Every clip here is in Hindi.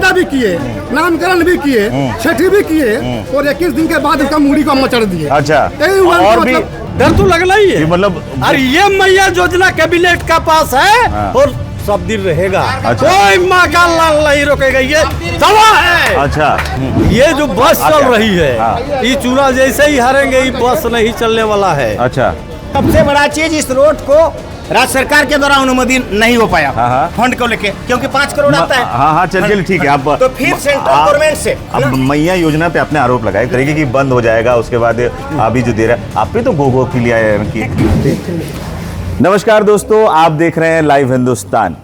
पैदा भी किए, नामकरण भी किए, छठी भी किए और 21 दिन के बाद उसका मूड़ी को मचड़ दिए। अच्छा, और भी डर तो लगना ही है, मतलब और ये मैया योजना कैबिनेट का पास है और सब दिन रहेगा। अच्छा। कोई माँ का लाल नहीं रोकेगा, ये दवा है। अच्छा, ये जो बस चल रही है, ये चूड़ा जैसे ही हारेंगे, ये बस नहीं चलने वाला है। अच्छा, सबसे बड़ा चीज इस रोड को राज्य सरकार के द्वारा अनुमति नहीं हो पाया फंड को लेके, क्योंकि 5 करोड़ आता है। हाँ, चलिए ठीक है। आप तो फिर सेंट्रल गवर्नमेंट से अब मैया योजना पे अपने आरोप लगाए करेंगे कि बंद हो जाएगा, उसके बाद अभी जो दे रहा है आप पे तो गो के लिए आए हैं। नमस्कार दोस्तों, आप देख रहे हैं लाइव हिंदुस्तान।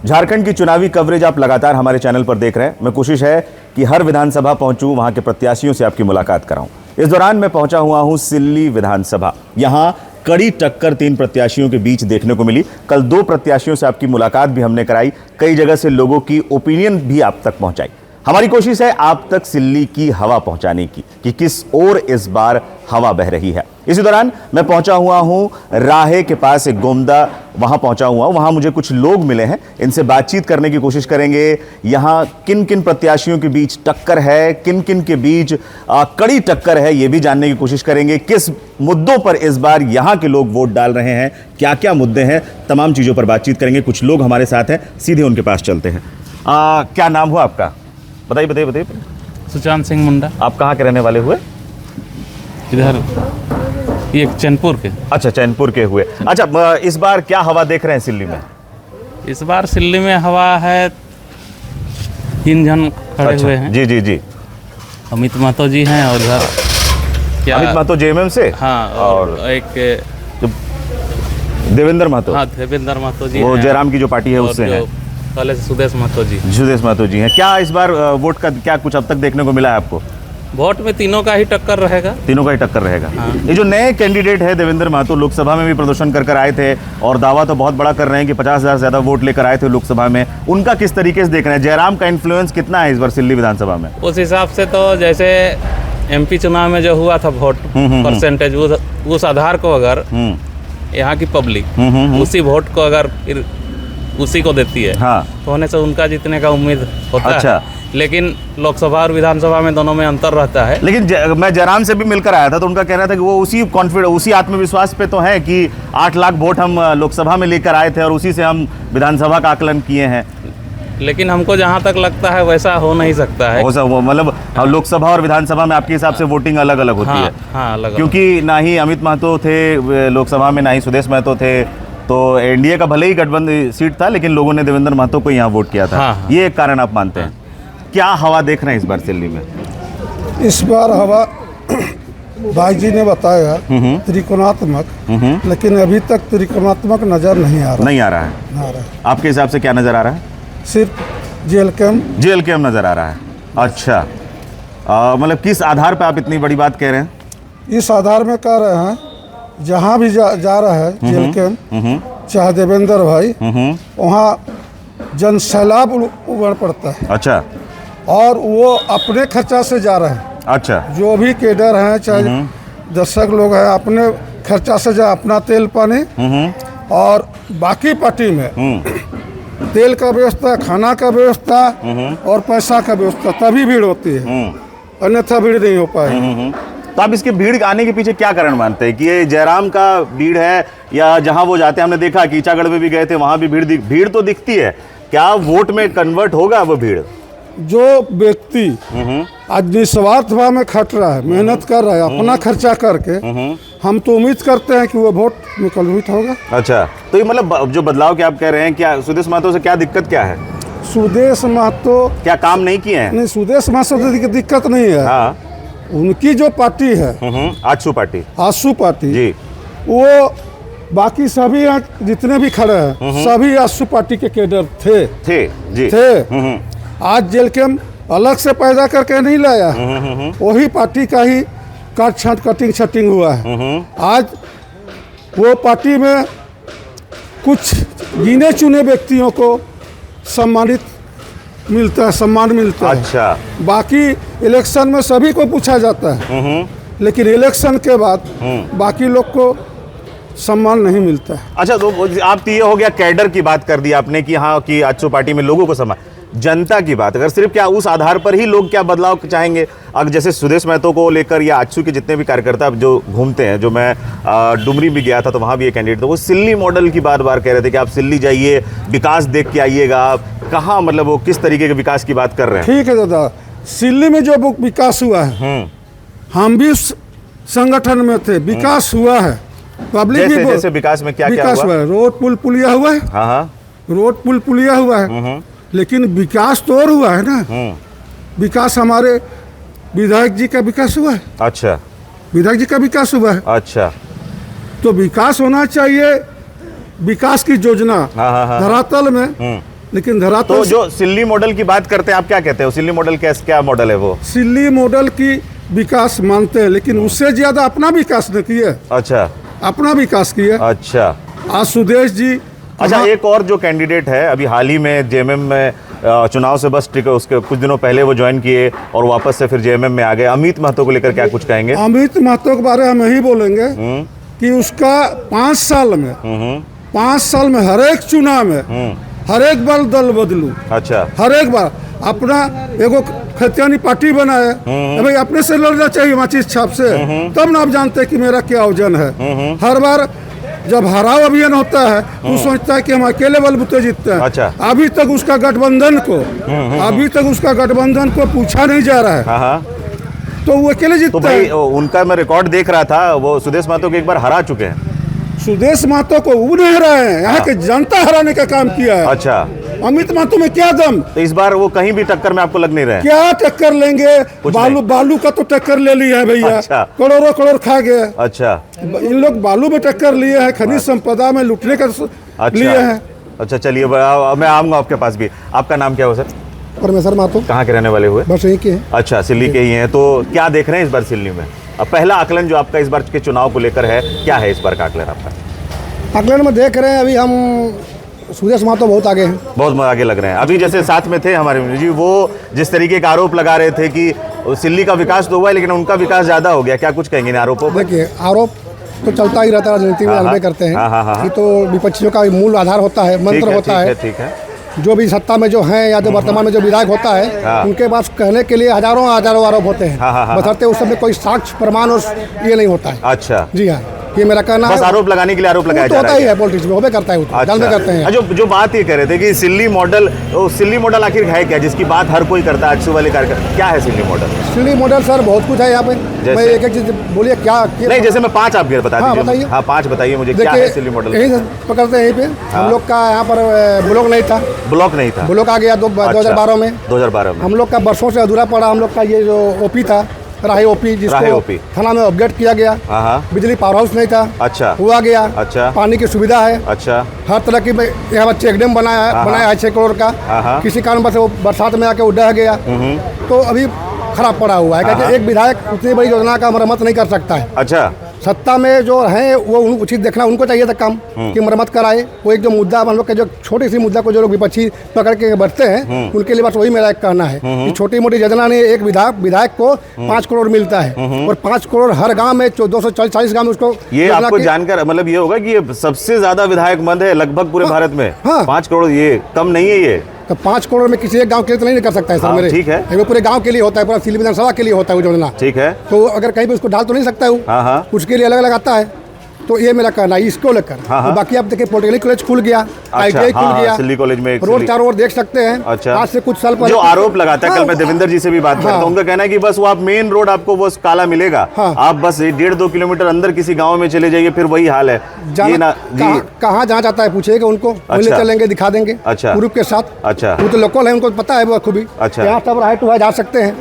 झारखंड की चुनावी कवरेज आप लगातार हमारे चैनल पर देख रहे हैं। मैं कोशिश है कि हर विधानसभा पहुंचूं, वहां के प्रत्याशियों से आपकी मुलाकात कराऊं। इस दौरान मैं पहुंचा हुआ हूं सिल्ली विधानसभा। यहां कड़ी टक्कर 3 प्रत्याशियों के बीच देखने को मिली। कल 2 प्रत्याशियों से आपकी मुलाकात भी हमने कराई, कई जगह से लोगों की ओपिनियन भी आप तक पहुंचाई। हमारी कोशिश है आप तक सिल्ली की हवा पहुंचाने की कि किस ओर इस बार हवा बह रही है। इसी दौरान मैं पहुंचा हुआ हूं राहे के पास एक गोमदा, वहां पहुंचा हुआ हूं। वहां मुझे कुछ लोग मिले हैं, इनसे बातचीत करने की कोशिश करेंगे। यहां किन किन प्रत्याशियों के बीच टक्कर है, किन किन के बीच कड़ी टक्कर है, यह भी जानने की कोशिश करेंगे। किस मुद्दों पर इस बार यहां के लोग वोट डाल रहे हैं, क्या क्या मुद्दे हैं, तमाम चीजों पर बातचीत करेंगे। कुछ लोग हमारे साथ हैं, सीधे उनके पास चलते हैं। क्या नाम हुआ आपका? बताइए। सुशांत सिंह मुंडा। आप कहाँ के रहने वाले हुए? इधर ये चैनपुर के। अच्छा, चैनपुर के हुए। अच्छा, इस बार क्या हवा देख रहे हैं सिल्ली में? इस बार सिल्ली में हवा है, 3 जन खड़े हुए हैं। जी। अमित महतो जी हैं और इधर क्या अमित महतो जेएमएम से। हाँ, और एक देवेंद्र महतो। हाँ, देवेंद्र महतो जी, वो जयराम की जो पार्टी है उससे हैं। पहले से सुदेश महतो जी हैं। क्या इस बार वोट का क्या कुछ अब तक देखने को मिला है आपको? वोट में तीनों का ही टक्कर रहेगा। तीनों का ही टक्कर रहेगा। हाँ। ये जो नए कैंडिडेट है देवेंद्र महतो, लोकसभा में भी प्रदर्शन कर आए थे और दावा तो बहुत बड़ा कर रहे हैं कि 50,000 से ज्यादा वोट लेकर आए थे लोकसभा में। उनका किस तरीके से देख रहे हैं? जयराम का इन्फ्लुएंस कितना है इस बार सिल्ली विधानसभा में? उस हिसाब से तो जैसे एमपी चुनाव में जो हुआ था वोट परसेंटेज, उस आधार को अगर यहाँ की पब्लिक उसी वोट को अगर फिर उसी को देती है, तो होने से उनका जीतने का उम्मीद होता है। लेकिन लोकसभा और विधानसभा में दोनों में अंतर रहता है। लेकिन मैं जयराम से भी मिलकर आया था तो उनका कहना था कि वो उसी आत्मविश्वास पे तो है कि 8 लाख वोट हम लोकसभा में लेकर आए थे और उसी से हम विधानसभा का आकलन किए हैं। लेकिन हमको जहाँ तक लगता है वैसा हो नहीं सकता है। मतलब लोकसभा और विधानसभा में आपके हिसाब से वोटिंग अलग अलग होती है? हाँ, अलग। क्योंकि ना ही अमित महतो थे लोकसभा में, ना ही सुदेश महतो थे, तो एनडीए का भले ही गठबंधन सीट था लेकिन लोगों ने देवेंद्र महतो को यहाँ वोट किया था। हाँ। ये एक कारण आप मानते हैं? क्या हवा देख रहे हैं इस बार सिल्ली में? इस बार हवा भाई जी ने बताया त्रिकोणात्मक, लेकिन अभी तक त्रिकोणात्मक नजर नहीं आ रहा है। आपके हिसाब से क्या नजर आ रहा है? सिर्फ जेल कैम नजर आ रहा है। अच्छा, मतलब किस आधार पे आप इतनी बड़ी बात कह रहे हैं? इस आधार में कह रहे हैं जहाँ भी जा रहा है जेल कैम, चाहे देवेंद्र भाई, वहाँ जन सैलाब उमड़ पड़ता है। अच्छा, और वो अपने खर्चा से जा रहे हैं। अच्छा, जो भी केडर हैं, चाहे दर्शक लोग हैं, अपने खर्चा से जा, अपना तेल पानी, और बाकी पार्टी में तेल का व्यवस्था, खाना का व्यवस्था और पैसा का व्यवस्था, तभी भीड़ होती है, अन्यथा भीड़ नहीं हो पाएगी। तो आप इसके भीड़ आने के पीछे क्या कारण मानते हैं कि ये जयराम का भीड़ है या जहां वो जाते हैं? हमने देखा कि ईचागढ़ में भी गए थे, वहां भी भीड़ तो दिखती है। क्या वोट में कन्वर्ट होगा वो भीड़? जो व्यक्ति आज निस्वार्थ भाव में खट रहा है, मेहनत कर रहा है अपना खर्चा करके, हम तो उम्मीद करते हैं कि वो वोट में कन्वर्ट होगा। अच्छा, तो ये मतलब जो बदलाव के आप कह रहे हैं, क्या सुदेश महतो से क्या दिक्कत क्या है? सुदेश महतो क्या काम नहीं किए हैं? नहीं, सुदेश महतो से दिक्कत नहीं है। हाँ। उनकी जो पार्टी है आजसू पार्टी जी, वो बाकी सभी जितने भी खड़े हैं सभी आजसू पार्टी के कैडर थे। आज जेल कैम्प अलग से पैदा करके नहीं लाया, वही पार्टी का ही काट छाट कटिंग छटिंग हुआ है। आज वो पार्टी में कुछ गिने चुने व्यक्तियों को सम्मान मिलता है। अच्छा, बाकी इलेक्शन में सभी को पूछा जाता है, लेकिन इलेक्शन के बाद बाकी लोग को सम्मान नहीं मिलता है। अच्छा, तो आप ये हो गया कैडर की बात कर दी आपने कि हाँ कि आजसू पार्टी में लोगों को सम्मान, जनता की बात, अगर सिर्फ क्या उस आधार पर ही लोग क्या बदलाव चाहेंगे? अगर जैसे सुदेश महतो को लेकर या आजसू के जितने भी कार्यकर्ता जो घूमते हैं, जो मैं डुमरी भी गया था तो वहाँ भी एक कैंडिडेट था, वो सिल्ली मॉडल की बार बार कह रहे थे कि आप सिल्ली जाइए, विकास देख के आइएगा। कहाँ मतलब वो किस तरीके के विकास की बात कर रहे हैं? ठीक है दादा, सिल्ली में जो विकास हुआ है, हम भी उस संगठन में थे, विकास हुआ है। पब्लिक भी जैसे विकास में क्या विकास हुआ है, रोड पुल पुलिया हुआ है। हाँ हाँ, रोड पुल पुलिया हुआ है, लेकिन विकास तो और हुआ है ना। विकास हमारे विधायक जी का विकास हुआ है। अच्छा, विधायक जी का विकास हुआ है। अच्छा, तो विकास होना चाहिए, विकास की योजना धरातल में, लेकिन धरातल तो जो सिल्ली मॉडल की बात करते हैं, आप क्या कहते हो? सिल्ली मॉडल क्या मॉडल है वो? सिल्ली मॉडल की विकास मानते हैं, लेकिन उससे ज्यादा अपना विकास न किए। अच्छा, अपना विकास किए। अच्छा, आज सुदेश जी। अच्छा, एक और जो कैंडिडेट है, अभी हाल ही में जेएमएम में चुनाव से बस उसके कुछ दिनों पहले वो ज्वाइन किए और वापस से फिर जेएमएम में आ गए, अमित महतो को लेकर क्या कुछ कहेंगे? अमित महतो के बारे में यही बोलेंगे कि उसका 5 साल में हर एक चुनाव में हर एक बार दल बदलू। अच्छा, हर एक बार अपना एगो खतियानी पार्टी बनाए, भाई अपने से लड़ना चाहिए माचिस छाप से, तब ना आप जानते कि मेरा क्या वजन है। हर बार जब हराव अभियान होता है तो सोचता है कि हम अकेले बलबूते जीतते हैं। अच्छा। अभी तक उसका गठबंधन को पूछा नहीं जा रहा है। हाँ, तो वो अकेले तो जीतता भाई है। उनका मैं रिकॉर्ड देख रहा था, वो सुदेश महतो को एक बार हरा चुके हैं। सुदेश महतो को वो नहीं हराए हैं, यहाँ के जनता हराने का काम किया है। अच्छा, अमित महतो में क्या दम? तो इस बार वो कहीं भी टक्कर में आपको लग नहीं रहे? क्या टक्कर लेंगे? नहीं। बालू का तो टक्कर ले लिया है भैया। अच्छा। करोड़ों करोड़ खा गए। अच्छा, इन लोग बालू में टक्कर लिए हैं, खनिज संपदा में लुटने का लिए हैं। अच्छा, चलिए मैं आऊंगा आपके पास भी। आपका नाम क्या हो सर? परमेश्वर महतो। कहाँ के रहने वाले हुए? बस यही के हैं। अच्छा, सिल्ली के ही हैं। तो क्या देख रहे हैं इस बार सिल्ली में? अब पहला आकलन जो आपका इस बार के चुनाव को लेकर है, क्या है इस बार का आकलन आपका? आकलन में देख रहे हैं, अभी हम सुदेश महतो बहुत आगे हैं। बहुत आगे लग रहे हैं। अभी जैसे साथ में थे हमारे जी, वो जिस तरीके का आरोप लगा रहे थे कि सिल्ली का विकास तो हुआ है लेकिन उनका विकास ज्यादा हो गया, क्या कुछ कहेंगे इन आरोपों पर? देखिए, आरोप तो चलता ही रहता है, राजनीति में हल्के करते हैं। ये तो विपक्षियों का मूल आधार होता है, मंत्र होता है। ठीक है। जो भी सत्ता में जो हैं या जो वर्तमान में जो विधायक होता है, उनके पास कहने के लिए हजारों आरोप होते हैं, बशर्ते उस समय कोई साक्ष्य प्रमाण और ये नहीं होता है। अच्छा, जी हाँ, ये मेरा कहना बस है। आरोप लगाने के लिए आरोप लगाया जा रहा है पॉलिटिक्स में, होबे करता है, जानते करते हैं। जो बात ये कह रहे थे कि सिल्ली मॉडल आखिर है क्या, जिसकी बात हर कोई करता है, आजसू वाले कार्यकर्ता, क्या है सिल्ली मॉडल? सिल्ली मॉडल सर बहुत कुछ है यहाँ पे। मैं एक चीज बोलिए क्या नहीं, जैसे मैं 5 आप बता दीजिए। बताइए। हाँ, 5 बताइए मुझे, क्या है सिल्ली मॉडल? यही पकड़ते हैं, यहीं पे हम लोग का यहाँ पर ब्लॉक नहीं था। ब्लॉक नहीं था? ब्लॉक आ गया 2012 में। 2012 में हम लोग का वर्षों से अधूरा पड़ा। हम लोग का ये जो ओपी था, राही ओपी, जिसको थाना में अपडेट किया गया। बिजली पावर हाउस नहीं था। अच्छा, हुआ गया। अच्छा, पानी की सुविधा है। अच्छा, हर तरह की यहाँ पर चेक डैम बनाया है 6 करोड़ का। किसी कारण बस वो बरसात में आके वो ढह गया, तो अभी खराब पड़ा हुआ है। क्योंकि एक विधायक उतनी बड़ी योजना का मरम्मत नहीं कर सकता है। अच्छा, सत्ता में जो है वो उचित देखना उनको चाहिए था काम कि मरम्मत कराए। वो एक जो मुद्दा हम लोग के जो छोटी सी मुद्दा को जो लोग विपक्षी पकड़ के बैठते हैं, उनके लिए बस वही मेरा एक कहना है कि छोटी मोटी योजना ने एक विधायक को 5 करोड़ मिलता है, और 5 करोड़ हर गांव में 240 गांव में उसको। ये आपको जानकर मतलब ये होगा कि ये सबसे ज्यादा विधायक मंद है लगभग पूरे भारत में। 5 करोड़ ये कम नहीं है। ये तो 5 करोड़ में किसी एक गांव के लिए तो नहीं कर सकता है सर मेरे। ठीक है, वो पूरे गांव के लिए होता है, पूरा सिल्ली विधानसभा के लिए होता है वो योजना। ठीक है, तो अगर कहीं पे उसको डाल तो नहीं सकता है, उसके लिए अलग अलग आता है। तो ये मेरा कहना है इसको लेकर। तो बाकी आप देखिए, पॉलिटेक्निक कॉलेज खुल गया, ITI खुल गया, सिल्ली कॉलेज में रोड चारों ओर देख सकते हैं। अच्छा, आज से कुछ साल पहले जो आरोप लगाता है, कल मैं देवेंद्र जी से भी बात करता हूं, उनका कहना है कि बस वो आप मेन रोड आपको वो काला मिलेगा, आप बस 1.5-2 किलोमीटर अंदर किसी गांव में चले जाइए, फिर वही हाल है। कहाँ जहाँ जाता है पूछिएगा उनको, ले चलेंगे, दिखा देंगे ग्रुप के साथ। अच्छा, वो तो लोकल है, उनको पता है वो खूबी। अच्छा, यहाँ सब राय टू जा सकते हैं,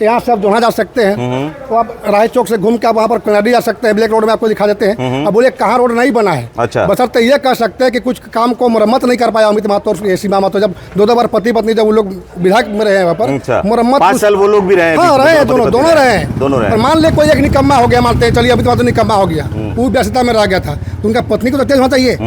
यहाँ सब जोना जा सकते हैं। तो आप राय चौक से घूम के आप वहाँ पर कनाडी जा सकते हैं, ब्लैक रोड में आपको दिखा देते हैं। अब बोलिए कहाँ रोड नहीं बना है। अच्छा, बशर्ते ये कह सकते हैं कि कुछ काम को मरम्मत नहीं कर पाया अमित महतो और सीमा महतो, जब 2 बार पति पत्नी जब वो लोग विधायक में रहे हैं वहाँ पर, मरम्मत 5 साल वो लोग भी रहे हैं। हाँ, रहे दोनों रहे हैं। दोनों रहे। मान ले कोई एक निकम्मा हो गया, मानते हैं, चलिए अमित महतो निकम्मा हो गया, वो व्यस्तता में रह गया था, तो उनका पत्नी को तो तेज होना चाहिए।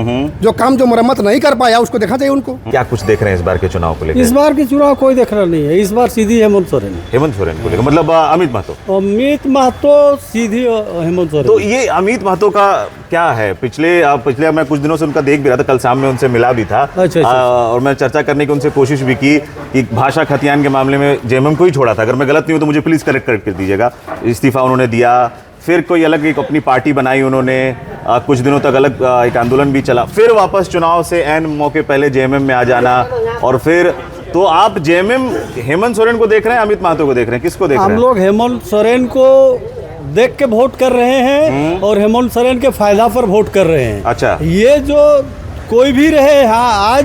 जो काम जो मरम्मत नहीं कर पाया उसको देखना चाहिए उनको। क्या कुछ देख रहे हैं इस बार के चुनाव को लेकर? इस बार की चुनाव कोई देख रहा नहीं है, इस बार सीधी हेमंत सोरेन। हेमंत सोरेन को लेकर मतलब अमित महतो। अमित महतो सीधी हेमंत सोरेन। तो ये अमित महतो का क्या है? पिछले मैं कुछ दिनों से उनका देख भी रहा था, कल शाम में उनसे मिला भी था। अच्छा। और मैं चर्चा करने की उनसे कोशिश भी की कि भाषा खतियान के मामले में जेएमएम को ही छोड़ा था। अगर मैं गलत नहीं हूं तो मुझे प्लीज करेक्ट कर दीजिएगा। इस्तीफा उन्होंने दिया, फिर कोई अलग एक अपनी पार्टी बनाई उन्होंने, कुछ दिनों तक अलग एक आंदोलन भी चला, फिर वापस चुनाव से एन मौके पहले जेएमएम में आ जाना, और फिर तो आप जेएमएम हेमंत सोरेन को देख रहे हैं, अमित महतो को देख रहे हैं, किसको देख रहे हैं? हम लोग हेमंत सोरेन को देख के वोट कर रहे हैं और हेमंत सोरेन के फायदा पर वोट कर रहे हैं। अच्छा। ये जो कोई भी रहे, हाँ आज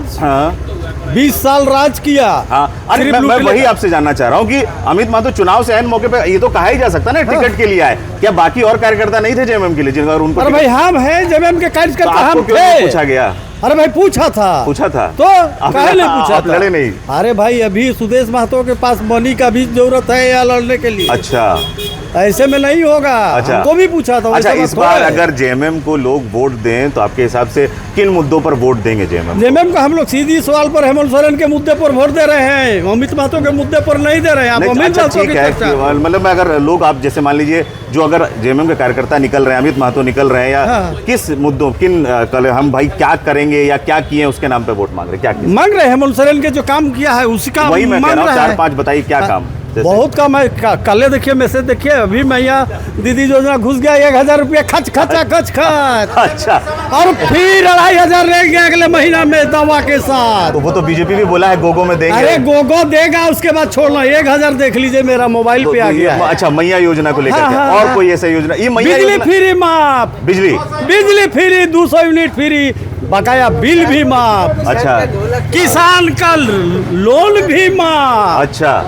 20 साल राज किया। हाँ, अरे मैं वही आपसे जानना चाह रहा हूँ कि अमित महतो चुनाव से एन मौके पे, ये तो कहा ही जा सकता ना टिकट के लिए आए, क्या बाकी और कार्यकर्ता नहीं थे जेएमएम के लिए जिनका उनको? अरे भाई हम हैं जेएमएम के कार्यकर्ता, हम थे। पूछा गया? अरे भाई पूछा था तो काहे नहीं पूछा आप लड़े नहीं? अरे भाई अभी सुदेश महतो के पास मनी का भी जरूरत है या लड़ने के लिए। अच्छा, ऐसे में नहीं होगा। अच्छा। हमको भी पूछा था। अच्छा, इस बार अगर जेएमएम को लोग वोट दें तो आपके हिसाब से किन मुद्दों पर वोट देंगे जेएमएम को? हम लोग सीधी सवाल पर हेमंत सोरेन के मुद्दे पर वोट दे रहे हैं, अमित महतो के मुद्दे पर नहीं दे रहे हैं। अच्छा, ठीक है, मतलब अगर लोग, आप जैसे मान लीजिए जो अगर जेएमएम के कार्यकर्ता निकल रहे हैं, अमित महतो निकल रहे हैं, या किस मुद्दों, किन हम भाई क्या करेंगे या क्या किए उसके नाम पे वोट मांग रहे, क्या मांग रहे हैं? हेमंत सोरेन के जो काम किया है उसी का वही मैं कह रहा हूँ। 4-5 बताइए क्या काम। बहुत कम है। कल देखिए, मैसेज देखिए, अभी मैं यहाँ दीदी योजना घुस गया, 1000 रुपया खच। अच्छा, और फिर 2500 लेंगे अगले महीना में दवा के साथ। तो वो तो बीजेपी भी बोला है गोगो में देंगे। अरे गोगो देगा, उसके बाद छोड़ना। 1000 देख लीजिए, मेरा मोबाइल पे आ गया। अच्छा, मैया योजना को लेकर और कोई ऐसा योजना? ये बिजली फ्री माफ, बिजली फ्री, 200 यूनिट फ्री, बकाया बिल भी माफ। अच्छा, किसान का लोन भी माफ। अच्छा,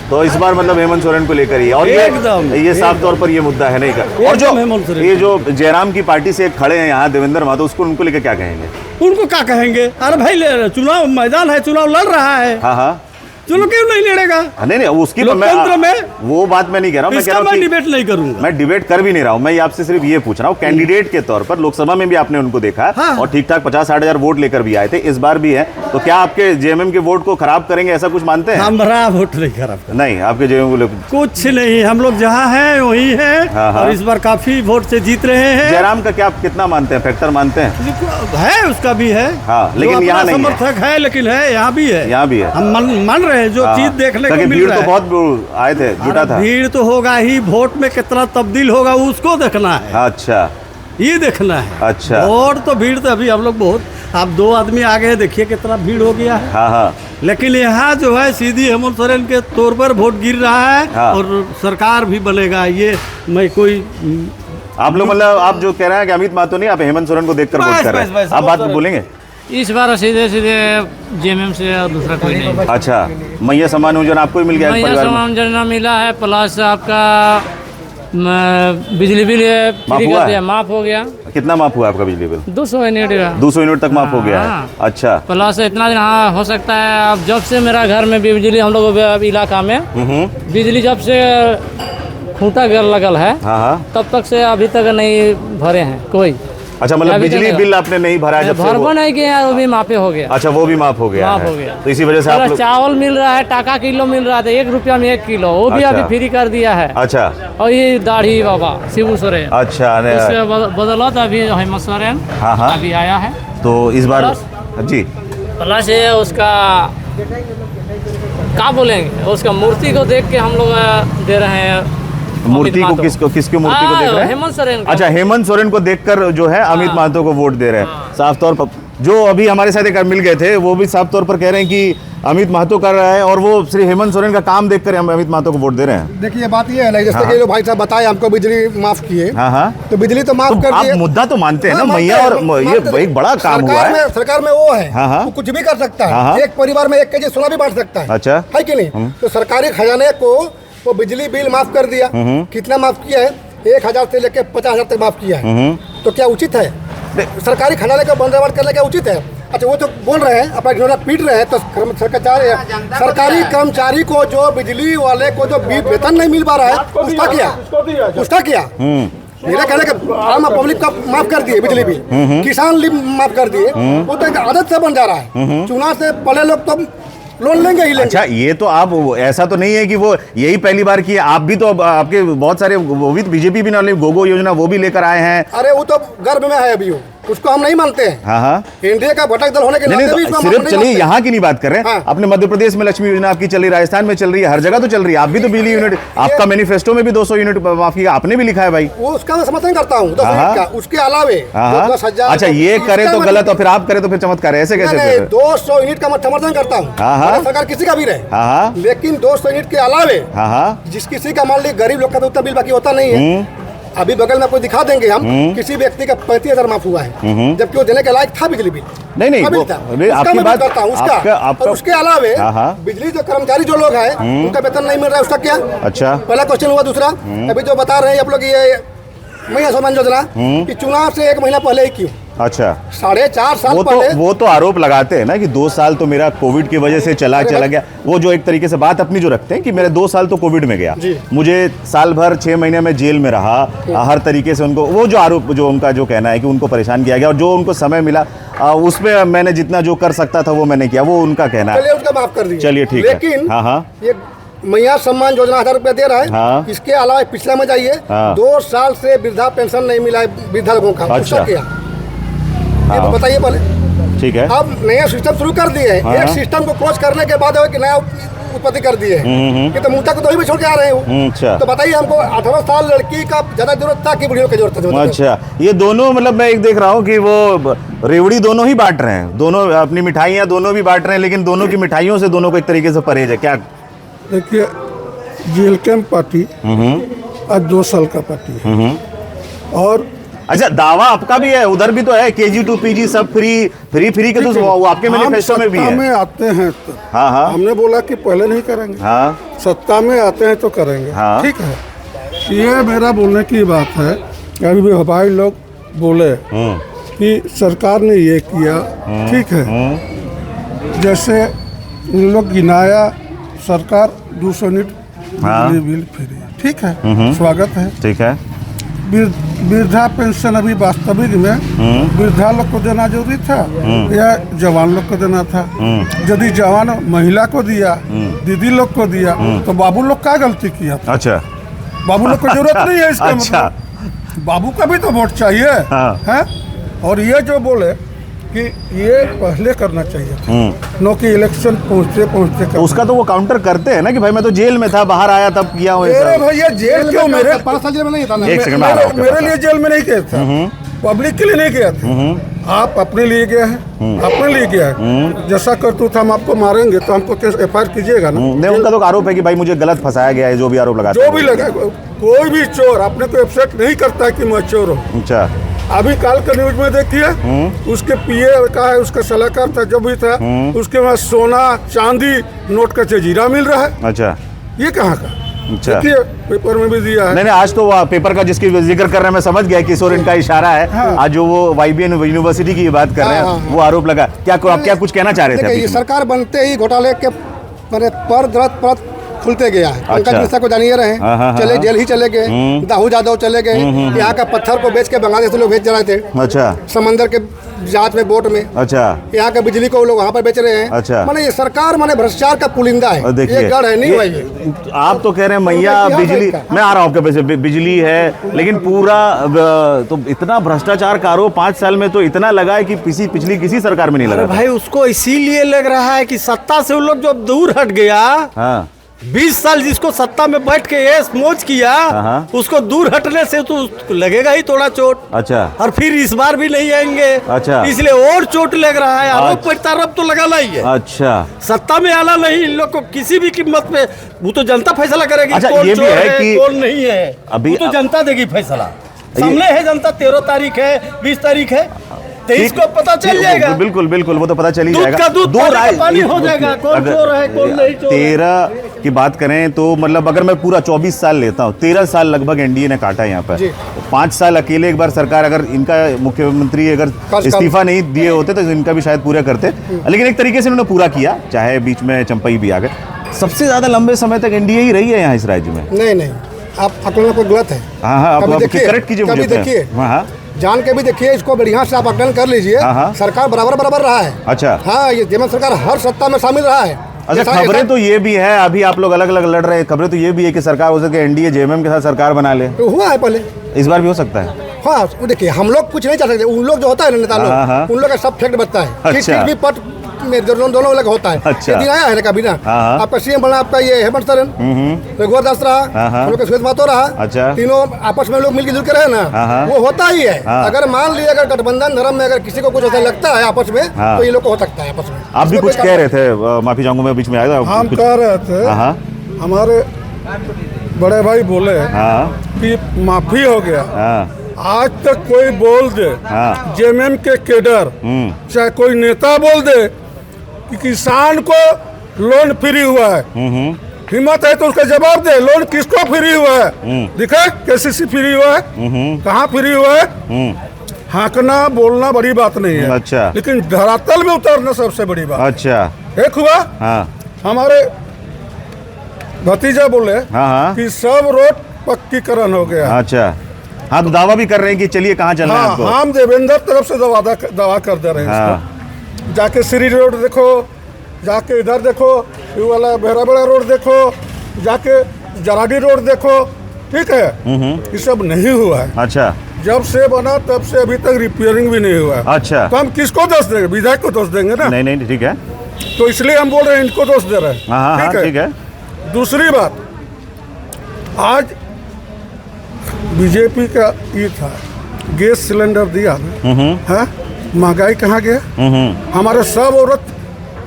तो इस बार मतलब हेमंत सोरेन को लेकर ही, और एकदम ये साफ तौर पर ये मुद्दा है नहीं का। और जो ये जो जयराम की पार्टी से खड़े हैं यहाँ देवेंद्र महतो, उसको उनको लेकर क्या कहेंगे? उनको क्या कहेंगे? अरे भाई चुनाव मैदान है, चुनाव लड़ रहा है। हाँ, चलो क्यों नहीं लड़ेगा? नहीं, उसकी लोकतंत्र में वो बात मैं नहीं कह रहा हूँ। मैं कह रहा हूँ डिबेट नहीं करूंगा, मैं डिबेट कर भी नहीं रहा हूँ। मैं आपसे सिर्फ ये पूछ रहा हूँ, कैंडिडेट के तौर पर लोकसभा में भी आपने उनको देखा और ठीक ठाक 50-60 हजार वोट लेकर भी आए थे, इस बार भी है, तो क्या आपके जेएमएम के वोट को खराब करेंगे, ऐसा कुछ मानते हैं? हमारा वोट नहीं खराब नहीं, आपके जेएमएम को कुछ नहीं, हम लोग जहाँ हैं वही हैं। और इस बार काफी वोट से जीत रहे हैं। जयराम का क्या आप कितना मानते हैं, फैक्टर मानते हैं? है, उसका भी है। हाँ, लेकिन यहाँ नहीं समर्थक है, लेकिन है, यहाँ भी है, यहाँ भी है। हम मान रहे हैं जो चीज देखने को मिल भीड़ रहा तो है। बहुत आए थे, जुटा था। भीड़ तो होगा ही, वोट में कितना तब्दील होगा उसको देखना है। अच्छा, ये देखना है। अच्छा, वोट तो भीड़ तो अभी हम लोग बहुत, आप 2 आदमी आगे देखिए कितना भीड़ हो गया है। हाँ, लेकिन यहाँ जो है सीधी हेमंत सोरेन के तौर पर वोट गिर रहा है। और सरकार भी बनेगा, ये मैं कोई आप लोग मतलब आप जो कह रहे हैं कि अमित महतो नहीं, आप हेमंत सोरेन को देखकर वोट कर रहे हैं, आप बात बोलेंगे? इस बार सीधे जेएमएम से और दूसरा कोई नहीं। अच्छा, मैया सम्मान योजना आपको ही मिल गया? मैया सम्मान योजना मिला है, प्लस आपका बिजली बिल फ्री कर दिया, माफ हो गया। कितना माफ हुआ आपका बिजली बिल? 200 यूनिट 200 यूनिट तक माफ हो गया है। अच्छा, प्लस इतना दिन हो सकता है। अब जब से मेरा घर में बिजली, हम लोग इलाका में बिजली जब से खूंटा लगल है, तब तक से अभी तक नहीं भरे हैं कोई। अच्छा, मतलब बिजली बिल आपने नहीं भरा जब से? भरवा नहीं किया, वो भी माफे हो गया। अच्छा, वो भी माफ हो गया, माफ हो गया। तो इसी वजह से आप चावल मिल रहा है, टाका किलो मिल रहा था, 1 रुपया में 1 किलो, वो भी अभी फ्री कर दिया है। अच्छा, और ये दाढ़ी बाबा शिबू सोरेन, अच्छा, उससे बदौलत अभी हेमंत सोरेन अभी आया है। तो इस बार जी प्लस है उसका, क्या बोलेंगे, उसका मूर्ति को देख के हम लोग दे रहे हैं। मूर्ति को किसकी मूर्ति को देख रहे हैं? हेमंत सोरेन। अच्छा, हेमंत सोरेन को देखकर जो है अमित महतो को वोट दे रहे हैं। साफ तौर पर जो अभी हमारे साथ एक मिल गए थे, वो भी साफ तौर पर कह रहे हैं कि अमित महतो कर रहा है, और वो श्री हेमंत सोरेन का काम देखकर हम अमित महतो को वोट दे रहे हैं। देखिए, बात ये है ना, जैसे कि जो भाई साहब बताए हमको बिजली माफ किए, तो बिजली तो माफ कर दिए। आप मुद्दा तो मानते हैं ना, मैया, और ये एक बड़ा काम हुआ है। सरकार में वो है, वो कुछ भी कर सकता है। एक परिवार में 1 केजी सोना भी बांट सकता है। अच्छा, है कि नहीं? तो सरकारी खजाने को वो बिजली बिल माफ कर दिया। कितना माफ किया है? 1000 से लेकर 50,000 तक माफ किया है। तो क्या उचित है? सरकारी खजाने का बंदोबस्त करने क्या उचित है? अच्छा, वो तो बोल रहे हैं, अपना घोड़ा पीट रहे हैं, तो सरकारी कर्मचारी को जो बिजली वाले को जो वेतन नहीं मिल पा रहा है, उसका क्या? मेरा कहने का आम पब्लिक का माफ कर दिए बिजली बिल, किसान माफ कर दिए, वो तो एक आदत से बन जा रहा है। चुनाव से पहले लोग तो लोन लेंगे ही लेंगे। अच्छा, ये तो आप ऐसा तो नहीं है कि वो यही पहली बार की, आप भी तो आपके बहुत सारे वो भी बीजेपी भी ना गोगो योजना वो भी लेकर आए हैं। अरे वो तो गर्भ में है अभी, उसको हम नहीं मानते हैं। हाँ, इंडिया का घटक दल होने के नाते भी इसको हम सिर्फ नहीं चलिए मानते। यहाँ की नहीं बात कर रहे हैं। हाँ। अपने मध्य प्रदेश में लक्ष्मी योजना आपकी चल रही, राजस्थान में चल रही है, हर जगह तो चल रही है। आप भी तो बिजली यूनिट, आपका मैनिफेस्टो में भी 200 यूनिट माफी आपने भी लिखा है भाई। वो उसका मैं समर्थन करता हूँ, 200 हाँ। यूनिट का। उसके अलावे जो 10,000 अच्छा, ये इसका करे तो मैं- गलत और फिर आप करे तो फिर चमत्कार है, ऐसे कैसे? नहीं, 200 यूनिट का मैं समर्थन करता हूँ। हाँ। सरकार किसी का भी रहे, हाँ। लेकिन 200 यूनिट के अलावे हाँ, जिस किसी का मान ली गरीब लोग का तो उतना बिल बाकी होता नहीं है। अभी बगल में आपको दिखा देंगे हम, किसी व्यक्ति का 35,000 माफ हुआ है, जबकि वो देने के लायक था बिजली बिल। नहीं, का बिल वो- था। नहीं, उसका आपकी मैं बात- करता हूँ, आपका- और उसके अलावे हाँ। बिजली जो कर्मचारी जो लोग हैं उनका वेतन नहीं मिल रहा है, उसका क्या? अच्छा। पहला क्वेश्चन हुआ। दूसरा, अभी जो बता रहे हैं आप लोग ये मैया सम्मान योजना कि चुनाव से 1 महीना पहले ही क्यों? अच्छा, 4.5 साल पहले वो तो आरोप लगाते हैं ना कि 2 साल तो मेरा कोविड की वजह से चला गया। वो जो एक तरीके से बात अपनी जो रखते हैं कि मेरे 2 साल तो कोविड में गया, मुझे साल भर 6 महीने में जेल में रहा, हर तरीके से उनको वो जो आरोप, जो उनका जो कहना है कि उनको परेशान किया गया और जो उनको समय मिला उसमें मैंने जितना जो कर सकता था वो मैंने किया, वो उनका कहना है। चलिए उसका माफ कर दीजिए। चलिए ठीक है। लेकिन हाँ, ये मैया सम्मान योजना 1000 रुपया दे रहा है। हाँ। इसके अलावा पिछला में जाइए, 2 साल से वृद्धा पेंशन नहीं मिला है वृद्धा लोगों का। अच्छा। उसका क्या? ये तो बताइए पहले। ठीक है। अब नया सिस्टम शुरू कर दिए हैं। एक सिस्टम को क्लोज करने के बाद एक नया उत्पत्ति कर दिए हैं। कि तो मुद्दा को तो ही में छोड़ के आ रहे हो। अच्छा। तो बताइए हमको 18 साल लड़की का ज्यादा जरूरत था कि बुढ़ियों की जरूरत था? अच्छा, ये दोनों मतलब मैं एक देख रहा हूँ कि वो रेवड़ी दोनों ही बांट रहे हैं, दोनों अपनी मिठाइयाँ दोनों भी बांट रहे हैं, लेकिन दोनों की मिठाइयों से दोनों को एक तरीके से परहेज है क्या? देखिए, जेएलके पार्टी आज 2 साल का पार्टी है। और अच्छा, दावा आपका भी है, उधर भी तो है, KG to PG सब फ्री के, तो वो आपके मैनिफेस्टो में भी सत्ता में है। आते हैं तो हाँ। हमने बोला कि पहले नहीं करेंगे। हाँ, सत्ता में आते हैं तो करेंगे। हाँ। ठीक है, ये मेरा बोलने की बात है। अभी भी भाई लोग बोले कि सरकार ने ये किया, ठीक है। जैसे इन लोग गिनाया, सरकार 200 यूनिट बिजली बिल फ्री, ठीक है, स्वागत है। ठीक है। वृद्धा पेंशन अभी वास्तविक में वृद्धा लोग को देना जरूरी था या जवान लोग को देना था? यदि जवान महिला को दिया, दीदी लोग को दिया, तो बाबू लोग क्या गलती किया था? अच्छा, बाबू लोग को जरूरत नहीं है इसका अच्छा। मतलब बाबू का भी तो वोट चाहिए। हाँ। है? और ये जो बोले कि ये पहले करना चाहिए था, नो कि इलेक्शन पहुंचते तो उसका तो वो काउंटर करते हैं ना कि भाई मैं तो जेल में था, बाहर आया तब किया हूँ ये अरे सब। भैया, जेल क्यों? मेरे 5 साल जेल में नहीं था ना। एक सेकंड में आ रहा हूँ आपके मेरे पास। लिए जेल में नहीं गया था, पब्लिक के लिए नहीं गया था। आप अपने लिए गए हैं, अपने लिए गया है। जैसा करतूत हम आपको मारेंगे तो हमको केस FIR कीजिएगा ना। नहीं, उनका तो आरोप है कि भाई मुझे गलत फंसाया गया है, जो भी आरोप लगाते जो हैं। भी लगा, कोई भी चोर अपने को एक्सेप्ट नहीं करता है कि मैं चोर हूँ। अच्छा। अभी काल के न्यूज में देखिए, उसके PA का है, उसका सलाहकार था जो भी था, उसके पास सोना चांदी नोट का जजीरा मिल रहा है। अच्छा। ये कहाँ का? अच्छा। देखिए, पेपर में भी दिया है। नहीं, आज तो वो पेपर का जिसकी जिक्र कर रहे हैं मैं समझ गया, किशोर इनका इशारा है। हाँ। आज जो वो YBN यूनिवर्सिटी की बात कर रहे हैं, हाँ। वो आरोप लगा। क्या आप क्या कुछ कहना चाह रहे थे देखिए, अभी? ये सरकार बनते ही घोटाले के मैंने परत खुलते गया है। पंकज मिश्रा को जानिए रहे हाँ, हाँ, चले हाँ। जेल ही चले गए, दाऊ यादव चले गए, यहाँ का पत्थर को बेच के बांग्लादेश से लोग भेज रहे थे अच्छा। समंदर के जहाज में, बोट में। अच्छा। यहाँ का बिजली को लोग वहाँ पर बेच रहे हैं। अच्छा। माने ये सरकार माने भ्रष्टाचार का पुलिंदा है। देखिए, ये गढ़ है नहीं भाई। आप तो कह रहे हैं मैया तो बिजली, क्या मैं आ रहा हूँ आपके पैसे, बिजली है, लेकिन पूरा तो इतना भ्रष्टाचार का आरोप 5 साल में तो इतना लगा है कि पिछली किसी सरकार में नहीं लगा था। भाई उसको इसीलिए लग रहा है कि सत्ता से वो लोग जो दूर हट गया, हाँ। 20 साल जिसको सत्ता में बैठ के ऐश मौज किया, हाँ। उसको दूर हटने से तो उसको लगेगा ही थोड़ा चोट। अच्छा। और फिर इस बार भी नहीं आएंगे। अच्छा। इसलिए और चोट लग रहा है। आरोप प्रत्यारोप तो लगाना ही है। अच्छा। सत्ता में आना नहीं, इन लोग को किसी भी कीमत पे, वो तो जनता फैसला करेगी। अच्छा, कौन ये भी चोर है है कि कौन नहीं है, अभी वो तो जनता देगी फैसला। सामने है जनता, 13 तारीख है, 20 तारीख है, 23 को पता चल जाएगा। बिल्कुल बिल्कुल, वो तो पता चल ही दूध जाएगा। का दूध, पानी का पानी हो जाएगा। कौन अगर चोर है कौन नहीं चोर है। 13 की बात करें तो मतलब अगर मैं पूरा 24 साल लेता हूँ, 13 साल लगभग एनडीए ने काटा यहाँ पर। 5 साल अकेले एक बार सरकार, अगर इनका मुख्यमंत्री अगर इस्तीफा नहीं दिए होते तो इनका भी शायद पूरा करते, लेकिन एक तरीके से इन्होंने पूरा किया, चाहे बीच में चंपई भी आ गए। सबसे ज्यादा लंबे समय तक एनडीए ही रही है यहाँ इस राज्य में। नहीं, आप आकलन आपको गलत है। हाँ, कभी आप देखिए, करेक्ट कीजिए कभी मुझे। देखिए, हाँ, जान के भी देखिए, इसको बढ़िया से आप आकलन कर लीजिए। सरकार बराबर रहा है। अच्छा। हाँ, ये जयमन सरकार हर सत्ता में शामिल रहा है। अच्छा, खबरें तो ये भी है, अभी आप लोग अलग अलग लड़ रहे हैं, खबरें तो ये भी है कि सरकार हो सके एनडीए जेएमएम के साथ सरकार बना ले। तो हुआ है पहले, इस बार भी हो सकता है। हाँ देखिए, हम लोग कुछ नहीं चाह सकते, उन लोग जो होता है ना नेता लोग, उन लोग का सब फैक्ट बनता है। अच्छा। भी पट में दोनों अलग होता है। अच्छा। ये दिन आया है ना कभी ना, आपका सीएम बना आपका ये हेमंत सोरेन, रघुवर दास रहा, हम लोग का सुरेश महतो रहा। अच्छा। तीनों आपस में लोग मिलकर जुल के रहे ना, वो होता ही है। अगर मान लीजिए अगर गठबंधन धर्म में अगर किसी को कुछ ऐसा लगता है आपस में, तो ये लोग को हो सकता है आपस में। आप भी कुछ कह रहे थे, माफी चाहूंगा मैं बीच में आया था। हम कह रहे थे, हमारे बड़े भाई बोले कि माफी हो गया। आज तक कोई बोल दे, जेएमएम के केडर चाहे कोई नेता बोल दे कि किसान को लोन फ्री हुआ है, हिम्मत है तो उसका जवाब दे, लोन किसको फ्री हुआ है? दिखे केसीसी फ्री हुआ है, कहाँ फ्री हुआ है? हाँकना बोलना बड़ी बात नहीं है। अच्छा। लेकिन धरातल में उतरना सबसे बड़ी बात। अच्छा। एक हुआ, हमारे भतीजा बोले कि सब रोड पक्कीकरण हो गया। अच्छा। हाँ, तो दावा भी कर रहे हैं कि चलिए कहाँ चलना है आपको? हम देवेंद्र तरफ से दावा कर दे रहे हैं। जाके श्री रोड देखो, जाके इधर देखो, ये वाला बड़ा रोड देखो, जाके जराडी रोड देखो, ठीक है। ये सब नहीं हुआ है। अच्छा। जब से बना तब से अभी तक रिपेयरिंग भी नहीं हुआ है। अच्छा। तो हम किसको दोष देंगे? विधायक को दोष देंगे ना? नहीं, ठीक है। तो इसलिए हम बोल रहे हैं इनको दोष दे रहे हैं। हाँ, ठीक है। दूसरी बात, आज बीजेपी का ये था, गैस सिलेंडर दिया है, महंगाई कहाँ गया? हमारे सब औरत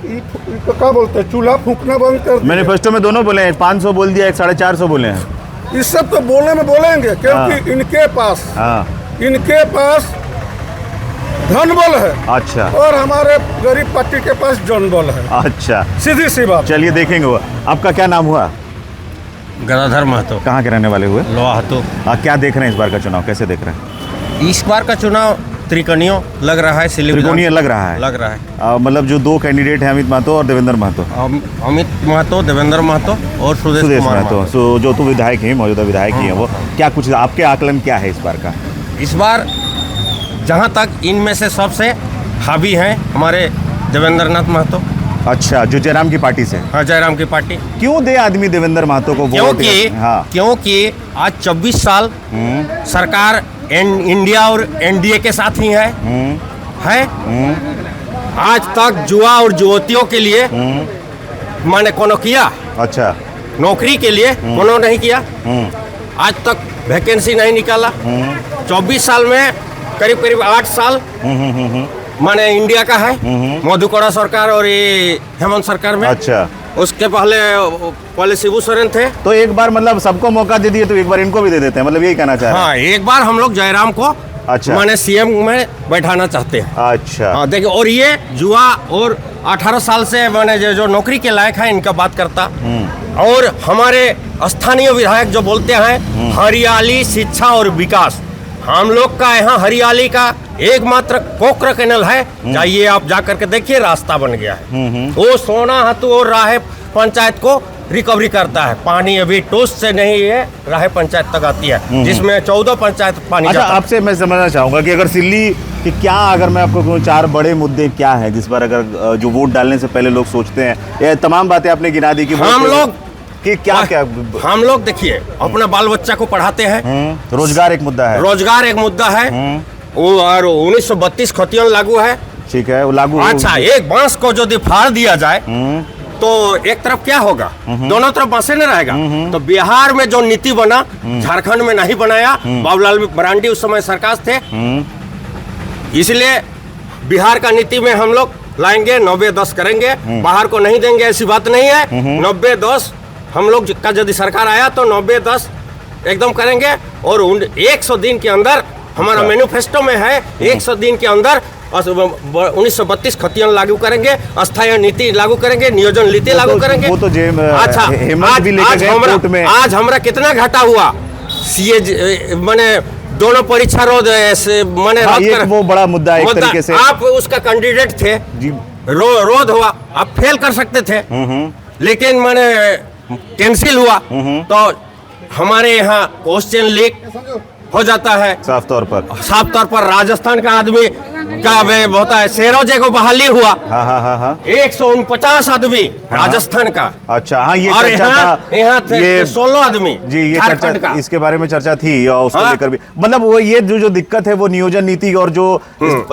क्या बोलते हैं, चूल्हा फूंकना बंद कर दिया। मैनिफेस्टो में दोनों बोले हैं, 500 बोल दिया, 450 बोले हैं। इस सब तो बोलने में बोलेंगे, क्योंकि इनके पास धन बल है। अच्छा। और हमारे गरीब पार्टी के पास जन बल है। अच्छा, सीधी सी बात। चलिए देखेंगे वो। आपका क्या नाम हुआ? गदाधर महतो। कहाँ के रहने वाले हुए? लोहातो। क्या देख रहे हैं इस बार का चुनाव, कैसे देख रहे हैं? इस बार का चुनाव त्रिकोणीय लग रहा है। त्रिकोणीय लग रहा है। मतलब जो दो कैंडिडेट हैं, अमित महतो और देवेंद्र महतो। अमित महतो, देवेंद्र महतो और सुदेश महतो। जो तो विधायक हैं, मौजूदा विधायक ही हैं वो। क्या कुछ आपके आकलन क्या है इस बार का? इस बार जहाँ तक इनमें से सबसे हावी हैं हमारे देवेंद्र नाथ महतो। अच्छा, जो जयराम की पार्टी से? हाँ, जयराम की पार्टी। क्यों दे आदमी देवेंद्र महतो को वोट? क्योंकि आज 24 साल सरकार इंडिया और एनडीए के साथ ही है। आज तक जुआ और युवतियों के लिए माने कोनो किया? अच्छा। नौकरी के लिए कोनो नहीं किया। आज तक वैकेंसी नहीं निकाला। 24 साल में करीब 8 साल माने इंडिया का है, मधुकड़ा सरकार और ये हेमंत सरकार में। अच्छा। उसके पहले शिबू सोरेन थे। तो एक बार मतलब सबको मौका दे दिए तो एक बार इनको भी दे देते हैं, मतलब यही कहना चाह रहे हैं? हाँ, एक बार हम लोग जयराम को अच्छा माने सीएम में बैठाना चाहते हैं। अच्छा। हाँ, देखिए, और ये जुआ और 18 साल से मैंने जो नौकरी के लायक है इनका बात करता। और हमारे स्थानीय विधायक जो बोलते हैं हरियाली, शिक्षा और विकास, हम लोग का यहाँ हरियाली का एकमात्र कोकरा कैनल है। जाइए आप जा करके देखिए, रास्ता बन गया है। वो सोना हाथू और राह पंचायत को रिकवरी करता है। पानी अभी टोस से नहीं है, राह पंचायत तक आती है, जिसमें 14 पंचायत पानी अच्छा, जाता है। आपसे मैं समझना चाहूंगा कि अगर सिल्ली कि क्या, अगर मैं आपको कहूँ 4 बड़े मुद्दे क्या है जिस पर अगर जो वोट डालने से पहले लोग सोचते हैं? ये तमाम बातें आपने गिना दी कि हम लोग कि क्या क्या हम लोग देखिए अपना बाल बच्चा को पढ़ाते हैं। रोजगार एक मुद्दा है। रोजगार एक मुद्दा है। और 1932 खतियन लागू है। ठीक है, वो लागू। अच्छा, एक बांस को यदि फाड़ दिया जाए तो एक तरफ क्या होगा? दोनों तरफ बांसे न रहेगा। तो बिहार में जो नीति बना, झारखंड में नहीं बनाया। बाबूलाल मरांडी उस समय सरकार थे, इसलिए बिहार का नीति में हम लोग लाएंगे, 90-10 करेंगे। बाहर को नहीं देंगे, ऐसी बात नहीं है। 90-10 हम लोग का यदि सरकार आया तो 90-10 एकदम करेंगे। और 100 दिन के अंदर हमारा मैनिफेस्टो में है, 100 दिन के अंदर 1932 खतियन लागू करेंगे, अस्थायी नीति लागू करेंगे, नियोजन नीति लागू करेंगे। वो तो अच्छा, आज हमारा कितना घाटा हुआ? सीए मैंने दोनों परीक्षा रोध मैंने वो बड़ा मुद्दा है एक तरीके से। आप उसका कैंडिडेट थे, रोध हुआ, आप फेल कर सकते थे, लेकिन मैंने कैंसिल हुआ। तो हमारे यहाँ क्वेश्चन लीक हो जाता है। साफ तौर पर राजस्थान का आदमी का होता है, शेरोजे को बहाली हुआ। हाँ 149 आदमी राजस्थान का। अच्छा हाँ, ये और चर्चा था, यहाँ ये 16 आदमी जी, ये झारखंड चर्चा, का। इसके बारे में चर्चा थी और उसको हाँ? लेकर भी मतलब वो ये जो दिक्कत है वो नियोजन नीति और जो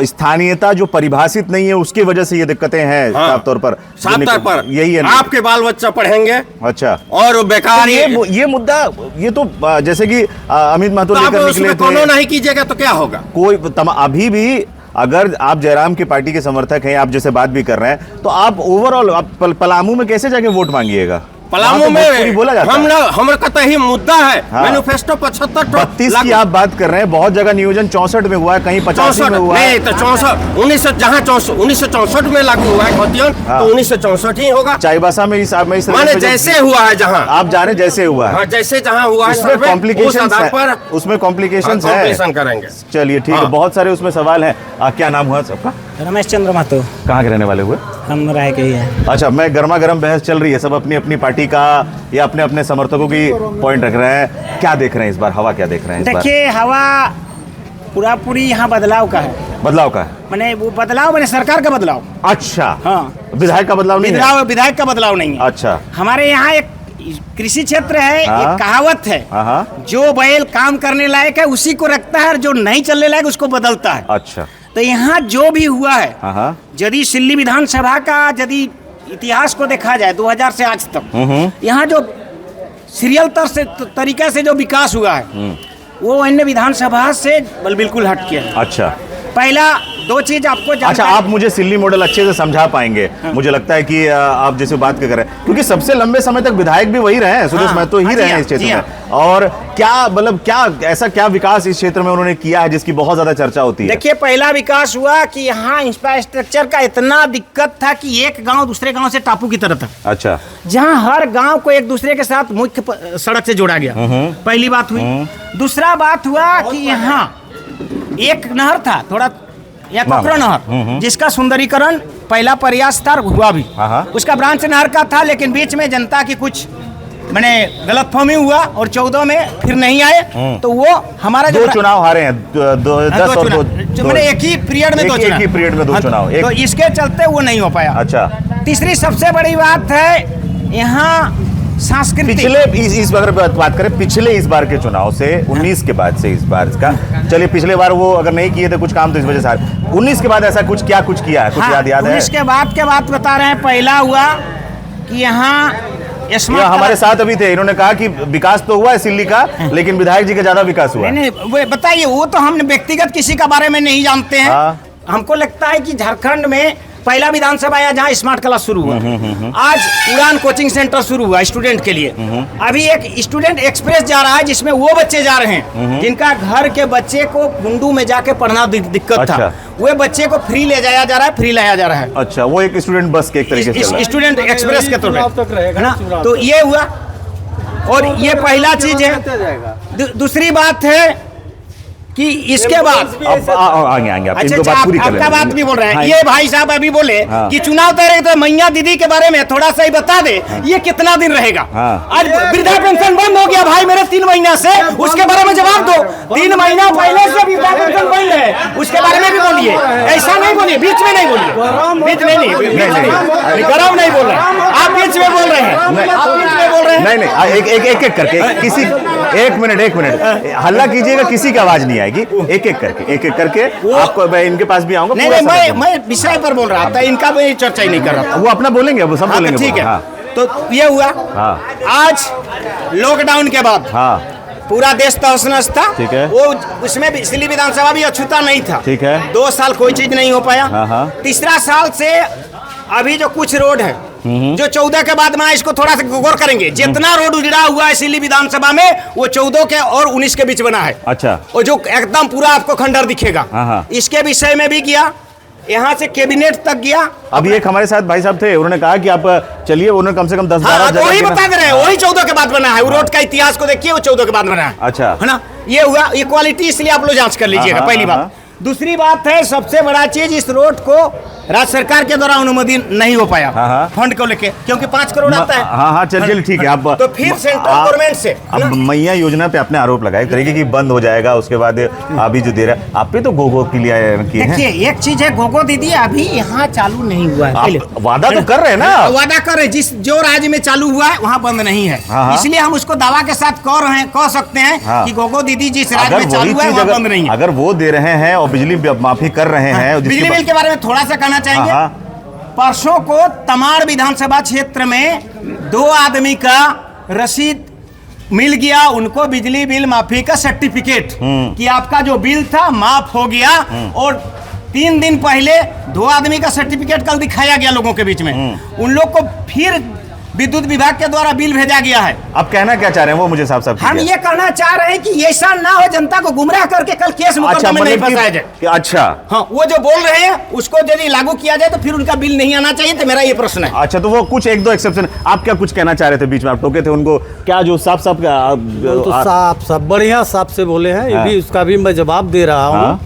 स्थानीयता जो परिभाषित नहीं है उसकी वजह से ये दिक्कतें हैं। हाँ। साफ तौर पर यही है, आपके बाल बच्चा पढ़ेंगे। अच्छा, और बेकार ये मुद्दा, ये तो जैसे कि अमित महतो तो लेकर निकले फॉलो नहीं कीजिएगा तो क्या होगा? कोई अभी भी अगर आप जयराम की पार्टी के समर्थक हैं, आप जैसे बात भी कर रहे हैं, तो आप ओवरऑल आप पलामू में कैसे जाके वोट मांगिएगा? पलामू में बोला जाता है हमारा कतई मुद्दा है। हाँ। मैनिफेस्टो 75 32 की आप बात कर रहे हैं, बहुत जगह नियोजन 64 में हुआ है, कहीं 85 में हुआ है। नहीं तो 1964 में लागू हुआ है खतियन, हाँ। तो 1964 ही होगा। चाईबासा में इस माने जैसे हुआ है जहाँ आप जाने जैसे हुआ है, हाँ, जैसे जहाँ हुआ है उसमें कॉम्प्लिकेशन उसमें कॉम्प्लिकेशन कॉम्पिटिशन करेंगे। चलिए ठीक है, हाँ। बहुत सारे उसमें सवाल हैं। क्या नाम हुआ सबका? रमेश चंद्र महतो। कहाँ के रहने वाले हुए? हम राय के ही हैं। अच्छा, मैं गर्मा गर्म बहस चल रही है, सब अपनी अपनी पार्टी का या अपने अपने समर्थकों की पॉइंट रख रहे हैं। क्या देख रहे हैं इस बार, हवा क्या देख रहे हैं इस बार? देखिए, हवा पूरी यहाँ बदलाव का है। बदलाव का है? मैंने वो बदलाव, मैंने सरकार का बदलाव। अच्छा हाँ, विधायक का बदलाव नहीं है? विधायक का बदलाव नहीं है। अच्छा, हमारे यहाँ एक कृषि क्षेत्र है, हाँ। एक कहावत है, हाँ। जो बैल काम करने लायक है उसी को रखता है और जो नहीं चलने लायक उसको बदलता है। अच्छा, तो यहाँ जो भी हुआ है, हाँ। यदि सिल्ली विधानसभा का यदि इतिहास को देखा जाए 2000 से आज तक, यहाँ जो सीरियल तरीके से जो विकास हुआ है वो अन्य विधानसभा से बिल्कुल हट के है। अच्छा, पहला दो चीज आपको अच्छा, आप मुझे सिल्ली मॉडल अच्छे से समझा पाएंगे? हाँ। मुझे लगता है कि आप जैसे बात कर रहे हैं, क्योंकि सबसे लंबे समय तक विधायक भी वही रहे हैं, सुरेश हाँ, महतो ही हाँ, रहे हैं इस क्षेत्र में। और क्या मतलब क्या ऐसा क्या विकास इस क्षेत्र में उन्होंने किया है जिसकी बहुत ज्यादा चर्चा होती है? देखिए, पहला विकास हुआ कि यहाँ इंफ्रास्ट्रक्चर का इतना दिक्कत था कि एक गांव दूसरे गांव से टापू की तरह था। अच्छा, जहाँ हर गांव को एक दूसरे के साथ मुख्य सड़क से जोड़ा गया, पहली बात हुई। दूसरा बात हुआ कि यहाँ एक नहर था, थोड़ा या कोकरा नहर, जिसका सुंदरीकरण पहला प्रयास था, हुआ भी। उसका ब्रांच नहर का था, लेकिन बीच में जनता की कुछ मैंने गलतफहमी हुआ और 14 में फिर नहीं आए, तो वो हमारा दो चुनाव हारे हैं, 10 और 2 मैंने एक ही पीरियड में दो चुनाव, तो इसके चलते वो नहीं हो पाया। अच्छा, तीसरी सबसे बड़ी बात है, यहाँ सांस्कृतिक पिछले इस बार बात करें, पिछले इस बार के चुनाव से 19 के बाद से इस बार का, चलिए पिछले बार वो अगर नहीं किए थे कुछ काम तो इस वजह से 19 के बाद ऐसा कुछ किया है? कुछ याद है? 19 के बाद के बात बता रहे हैं। पहला हुआ कि यहाँ हमारे साथ अभी थे, इन्होंने कहा कि विकास तो हुआ है सिल्ली का, लेकिन विधायक जी का ज्यादा विकास हुआ। नहीं, वो बताइए, वो तो हम व्यक्तिगत किसी का बारे में नहीं जानते हैं। हमको लगता है कि झारखंड में पहला विधानसभा आया जहाँ स्मार्ट क्लास शुरू हुआ। आज उड़ान कोचिंग सेंटर शुरू हुआ स्टूडेंट के लिए। अभी एक स्टूडेंट एक्सप्रेस जा रहा है जिसमें वो बच्चे जा रहे हैं जिनका घर के बच्चे को गुंडू में जाके पढ़ना दिक्कत था, वो बच्चे को फ्री ले जाया जा रहा है, फ्री लाया जा रहा है। अच्छा, वो एक स्टूडेंट बस के एक तरीके से स्टूडेंट एक्सप्रेस के तौर पर, तो ये हुआ। और ये पहला चीज है। दूसरी बात है कि इसके बाद आगे अच्छा, आपका बात भी बोल रहे हैं। ये भाई साहब अभी बोले कि चुनाव तय तो मैया दीदी के बारे में थोड़ा सा ही बता दे, ये कितना दिन रहेगा? आज वृद्धा पेंशन बंद हो गया भाई मेरे 3 महीना से, उसके बारे में जवाब दो। 3 महीना पहले से वृद्धा पेंशन बंद है, उसके बारे में भी बोलिए। ऐसा नहीं बोलिए, बीच में नहीं बोलिए, बीच में नहीं, गरम नहीं बोल रहे आप, बीच में बोल रहे हैं, आप बीच में बोल रहे हैं। नहीं, एक करके किसी एक मिनट हल्ला कीजिएगा, किसी की आवाज नहीं आएगी। एक एक करके आपको, मैं इनके पास भी आऊंगा। नहीं, मैं विषय पर बोल रहा था, इनका मैं चर्चा ही नहीं कर रहा था। वो अपना बोलेंगे, वो सब बोलेंगे। ठीक है, तो ये हुआ। आज लॉकडाउन के बाद पूरा देश तहस-नहस था। ठीक है, वो उसमें सिल्ली विधानसभा भी अछूता नहीं था। ठीक है, 2 साल कोई चीज नहीं हो पाया। तीसरा साल से अभी जो कुछ रोड है, जो 14 के बाद में इसको थोड़ा सा गौर करेंगे, जितना रोड उजड़ा हुआ है सिल्ली विधानसभा में वो 14 के और 19 के बीच बना है। अच्छा, और जो एकदम पूरा आपको खंडर दिखेगा, इसके विषय में भी किया, यहाँ से कैबिनेट तक गया। अभी एक हमारे साथ भाई साहब थे, उन्होंने कहा कि आप चलिए, उन्होंने कम से कम 10-12 जगह वही बता दे रहे हैं, वही 14 के बाद बना है। वो रोड का इतिहास को देखिए, वो 14 के बाद बना है। अच्छा, है ना? ये हुआ इक्वालिटी, इसलिए आप लोग जांच कर लीजिएगा, पहली बात। दूसरी बात है, सबसे बड़ा चीज, इस रोड को राज्य सरकार के द्वारा अनुमोदन नहीं हो पाया फंड को लेके, क्योंकि 5 करोड़ आता है। हाँ चलिए ठीक है। आप तो फिर सेंट्रल गवर्नमेंट से अब मैया योजना पे आपने आरोप लगाए करेंगे कि बंद हो जाएगा, उसके बाद अभी जो दे रहा है आप पे तो गोगो के लिए किए हैं। देखिए एक चीज है, गोगो दीदी अभी यहाँ चालू नहीं हुआ है। पहले वादा तो कर रहे हैं ना, वादा कर रहे, जो राज्य में चालू हुआ है वहाँ बंद नहीं है, इसलिए हम उसको दावा के साथ कह सकते हैं कि गोगो दीदी जिस राज्य में चालू है वहाँ बंद नहीं है। अगर वो दे रहे हैं और बिजली माफी कर रहे हैं, बिजली बिल के बारे में थोड़ा सा कहना चाहेंगे। परसों को तमाड़ विधानसभा क्षेत्र में 2 आदमी का रसीद मिल गया, उनको बिजली बिल माफी का सर्टिफिकेट कि आपका जो बिल था माफ हो गया, और 3 दिन पहले 2 आदमी का सर्टिफिकेट कल दिखाया गया लोगों के बीच में, उन लोग को फिर विद्युत विभाग के द्वारा बिल भेजा गया है। अब कहना क्या चाह रहे हैं वो मुझे साफ हम ये कहना चाह रहे हैं कि ऐसा ना हो, जनता को गुमराह करके कल केस मुकदमा में नहीं फंसाया जाए। अच्छा हाँ, वो जो बोल रहे हैं उसको यदि लागू किया जाए तो फिर उनका बिल नहीं आना चाहिए, तो मेरा ये प्रश्न है। अच्छा, तो वो कुछ 1-2 एक्सेप्शन, आप क्या कुछ कहना चाह रहे थे? बीच में आप टोके थे उनको, क्या जो साफ साफ बढ़िया साफ से बोले हैं, ये भी उसका भी मैं जवाब दे रहा हूँ।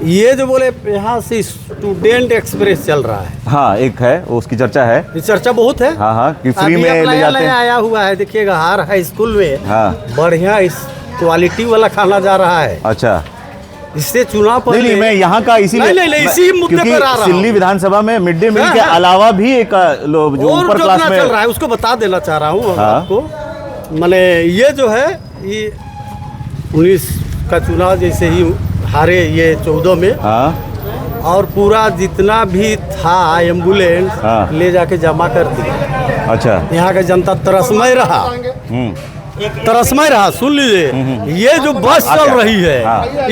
ये जो बोले यहाँ से स्टूडेंट एक्सप्रेस चल रहा है, हाँ एक है उसकी चर्चा है, ये चर्चा बहुत है। हाँ कि फ्री में ले जाते हैं। आया हुआ है, देखिएगा हर हाई स्कूल में बढ़िया इस क्वालिटी वाला खाना जा रहा है। अच्छा, इससे चुनाव नहीं, मैं यहाँ का इसी मुद्दे पर आ रहा हूँ। दिल्ली विधानसभा में मिड डे मील के अलावा भी एक जो ऊपर क्लास में चल रहा है उसको बता देना चाह रहा हूँ आपको। मैंने ये जो है ये 19 का चुनाव जैसे ही हारे ये 14 में, और पूरा जितना भी था एम्बुलेंस ले जाके जमा कर दिया। अच्छा, यहाँ का जनता तरसमय रहा, तरसमय रहा। सुन लीजिए, ये जो बस चल रही है,